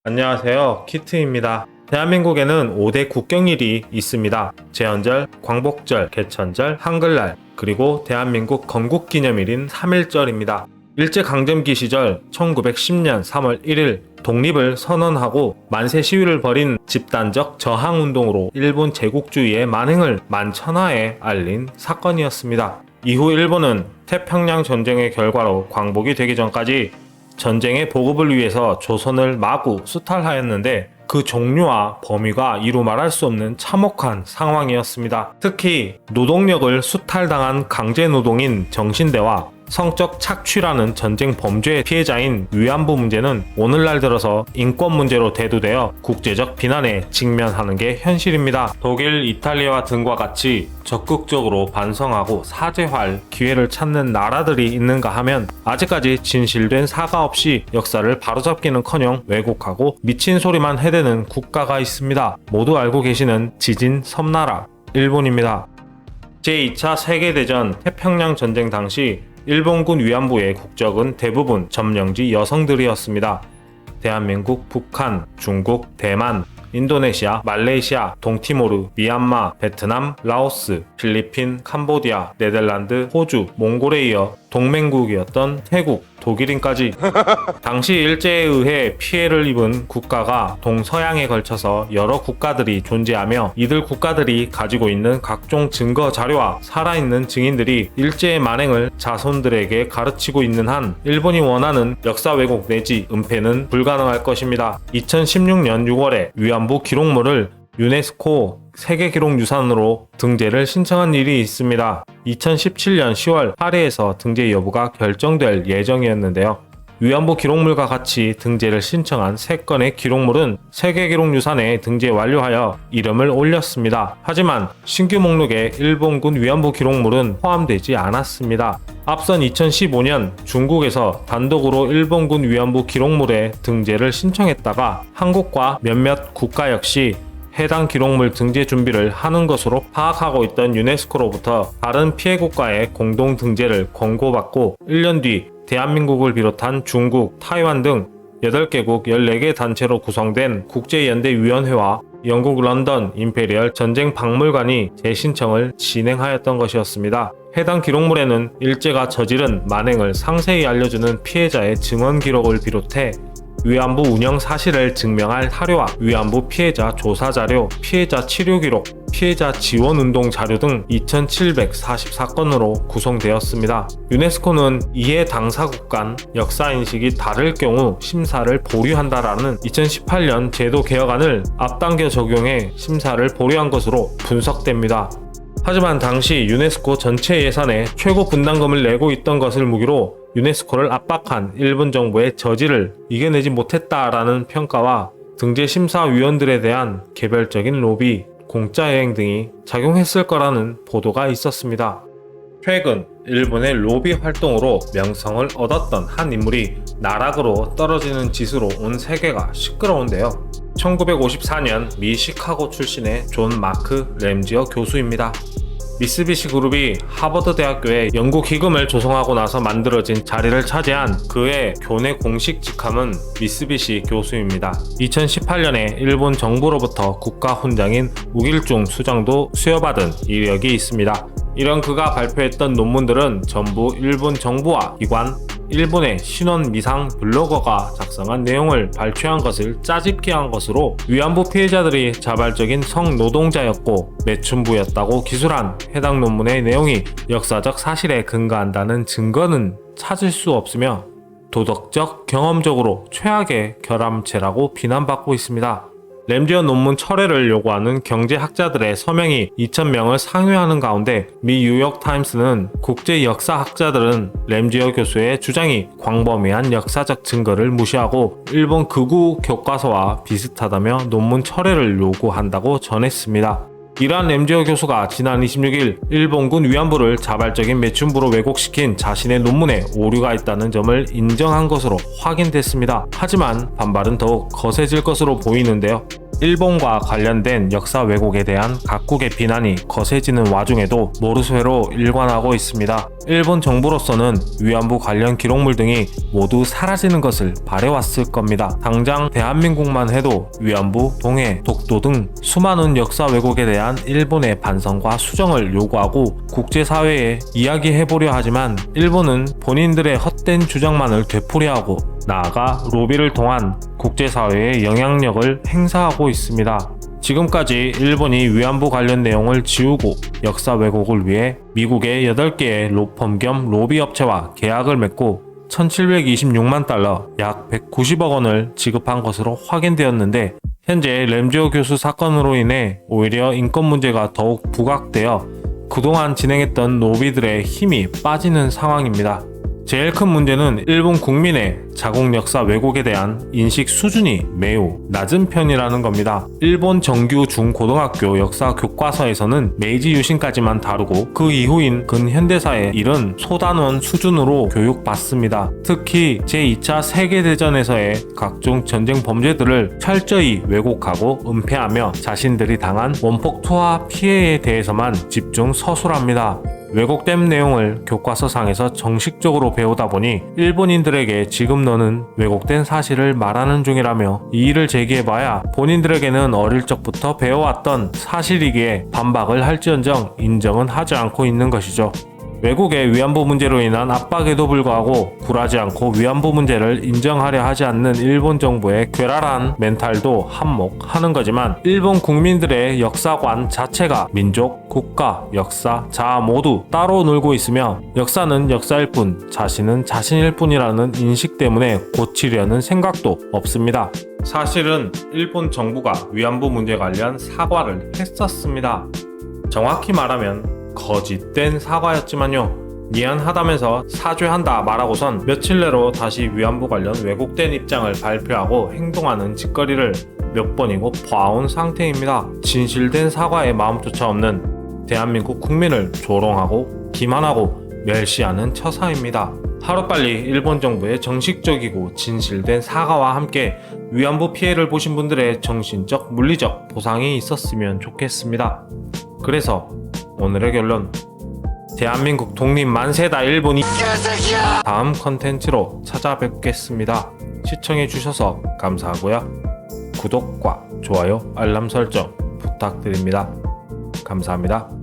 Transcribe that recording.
안녕하세요. 키트입니다. 대한민국에는 5대 국경일이 있습니다. 제헌절, 광복절, 개천절, 한글날, 그리고 대한민국 건국기념일인 3.1절입니다. 일제강점기 시절 1910년 3월 1일 독립을 선언하고 만세 시위를 벌인 집단적 저항운동으로 일본 제국주의의 만행을 만천하에 알린 사건이었습니다. 이후 일본은 태평양 전쟁의 결과로 광복이 되기 전까지 전쟁의 보급을 위해서 조선을 마구 수탈하였는데 그 종류와 범위가 이루 말할 수 없는 참혹한 상황이었습니다. 특히 노동력을 수탈당한 강제노동인 정신대와 성적 착취라는 전쟁 범죄의 피해자인 위안부 문제는 오늘날 들어서 인권 문제로 대두되어 국제적 비난에 직면하는 게 현실입니다. 독일, 이탈리아 등과 같이 적극적으로 반성하고 사죄할 기회를 찾는 나라들이 있는가 하면 아직까지 진실된 사과 없이 역사를 바로잡기는커녕 왜곡하고 미친 소리만 해대는 국가가 있습니다. 모두 알고 계시는 지진 섬나라 일본입니다. 제2차 세계대전 태평양 전쟁 당시 일본군 위안부의 국적은 대부분 점령지 여성들이었습니다. 대한민국, 북한, 중국, 대만, 인도네시아, 말레이시아, 동티모르, 미얀마, 베트남, 라오스, 필리핀, 캄보디아, 네덜란드, 호주, 몽골에 이어 동맹국이었던 태국, 독일인까지 당시 일제에 의해 피해를 입은 국가가 동서양에 걸쳐서 여러 국가들이 존재하며 이들 국가들이 가지고 있는 각종 증거 자료와 살아있는 증인들이 일제의 만행을 자손들에게 가르치고 있는 한 일본이 원하는 역사 왜곡 내지 은폐는 불가능할 것입니다. 2016년 6월에 위안부 기록물을 유네스코 세계기록유산으로 등재를 신청한 일이 있습니다. 2017년 10월 파리에서 등재 여부가 결정될 예정이었는데요. 위안부 기록물과 같이 등재를 신청한 3건의 기록물은 세계기록유산에 등재 완료하여 이름을 올렸습니다. 하지만 신규 목록에 일본군 위안부 기록물은 포함되지 않았습니다. 앞선 2015년 중국에서 단독으로 일본군 위안부 기록물의 등재를 신청했다가 한국과 몇몇 국가 역시 해당 기록물 등재 준비를 하는 것으로 파악하고 있던 유네스코로부터 다른 피해 국가의 공동 등재를 권고받고 1년 뒤 대한민국을 비롯한 중국, 타이완 등 8개국 14개 단체로 구성된 국제연대위원회와 영국 런던 임페리얼 전쟁박물관이 재신청을 진행하였던 것이었습니다. 해당 기록물에는 일제가 저지른 만행을 상세히 알려주는 피해자의 증언 기록을 비롯해 위안부 운영 사실을 증명할 사료와 위안부 피해자 조사 자료, 피해자 치료 기록, 피해자 지원 운동 자료 등 2744건으로 구성되었습니다. 유네스코는 이해 당사국 간 역사 인식이 다를 경우 심사를 보류한다라는 2018년 제도 개혁안을 앞당겨 적용해 심사를 보류한 것으로 분석됩니다. 하지만 당시 유네스코 전체 예산의 최고 분담금을 내고 있던 것을 무기로 유네스코를 압박한 일본 정부의 저지를 이겨내지 못했다라는 평가와 등재심사위원들에 대한 개별적인 로비, 공짜여행 등이 작용했을 거라는 보도가 있었습니다. 최근 일본의 로비 활동으로 명성을 얻었던 한 인물이 나락으로 떨어지는 짓으로 온 세계가 시끄러운데요. 1954년 미 시카고 출신의 존 마크 램지어 교수입니다. 미쓰비시 그룹이 하버드 대학교에 연구 기금을 조성하고 나서 만들어진 자리를 차지한 그의 교내 공식 직함은 미쓰비시 교수입니다. 2018년에 일본 정부로부터 국가 훈장인 우길중 수장도 수여받은 이력이 있습니다. 이런 그가 발표했던 논문들은 전부 일본 정부와 기관, 일본의 신원 미상 블로거가 작성한 내용을 발췌한 것을 짜집기 한 것으로 위안부 피해자들이 자발적인 성노동자였고 매춘부였다고 기술한 해당 논문의 내용이 역사적 사실에 근거한다는 증거는 찾을 수 없으며 도덕적, 경험적으로 최악의 결함체라고 비난받고 있습니다. 램지어 논문 철회를 요구하는 경제학자들의 서명이 2,000명을 상회하는 가운데 미 뉴욕타임스는 국제 역사학자들은 램지어 교수의 주장이 광범위한 역사적 증거를 무시하고 일본 극우 교과서와 비슷하다며 논문 철회를 요구한다고 전했습니다. 이러한 램지어 교수가 지난 26일 일본군 위안부를 자발적인 매춘부로 왜곡시킨 자신의 논문에 오류가 있다는 점을 인정한 것으로 확인됐습니다. 하지만 반발은 더욱 거세질 것으로 보이는데요. 일본과 관련된 역사 왜곡에 대한 각국의 비난이 거세지는 와중에도 모르쇠로 일관하고 있습니다. 일본 정부로서는 위안부 관련 기록물 등이 모두 사라지는 것을 바래왔을 겁니다. 당장 대한민국만 해도 위안부, 동해, 독도 등 수많은 역사 왜곡에 대한 일본의 반성과 수정을 요구하고 국제사회에 이야기해보려 하지만 일본은 본인들의 헛된 주장만을 되풀이하고 나아가 로비를 통한 국제사회의 영향력을 행사하고 있습니다. 지금까지 일본이 위안부 관련 내용을 지우고 역사 왜곡을 위해 미국의 8개의 로펌 겸 로비 업체와 계약을 맺고 1726만 달러 약 190억 원을 지급한 것으로 확인되었는데 현재 램지오 교수 사건으로 인해 오히려 인권 문제가 더욱 부각되어 그동안 진행했던 로비들의 힘이 빠지는 상황입니다. 제일 큰 문제는 일본 국민의 자국 역사 왜곡에 대한 인식 수준이 매우 낮은 편이라는 겁니다. 일본 정규 중고등학교 역사 교과서에서는 메이지 유신까지만 다루고 그 이후인 근현대사의 일은 소단원 수준으로 교육받습니다. 특히 제2차 세계대전에서의 각종 전쟁 범죄들을 철저히 왜곡하고 은폐하며 자신들이 당한 원폭 투하 피해에 대해서만 집중 서술합니다. 왜곡된 내용을 교과서상에서 정식적으로 배우다 보니 일본인들에게 지금 너는 왜곡된 사실을 말하는 중이라며 이의를 제기해봐야 본인들에게는 어릴 적부터 배워왔던 사실이기에 반박을 할지언정 인정은 하지 않고 있는 것이죠. 외국의 위안부 문제로 인한 압박에도 불구하고 굴하지 않고 위안부 문제를 인정하려 하지 않는 일본 정부의 괴랄한 멘탈도 한몫하는 거지만 일본 국민들의 역사관 자체가 민족, 국가, 역사, 자아 모두 따로 놀고 있으며 역사는 역사일 뿐 자신은 자신일 뿐이라는 인식 때문에 고치려는 생각도 없습니다. 사실은 일본 정부가 위안부 문제 관련 사과를 했었습니다. 정확히 말하면 거짓된 사과였지만요. 미안하다면서 사죄한다 말하고선 며칠 내로 다시 위안부 관련 왜곡된 입장을 발표하고 행동하는 짓거리를 몇 번이고 봐온 상태입니다. 진실된 사과의 마음조차 없는 대한민국 국민을 조롱하고 기만하고 멸시하는 처사입니다. 하루빨리 일본 정부의 정식적이고 진실된 사과와 함께 위안부 피해를 보신 분들의 정신적, 물리적 보상이 있었으면 좋겠습니다. 그래서 오늘의 결론, 대한민국 독립 만세다 일본이 다음 컨텐츠로 찾아뵙겠습니다. 시청해주셔서 감사하고요. 구독과 좋아요, 알람 설정 부탁드립니다. 감사합니다.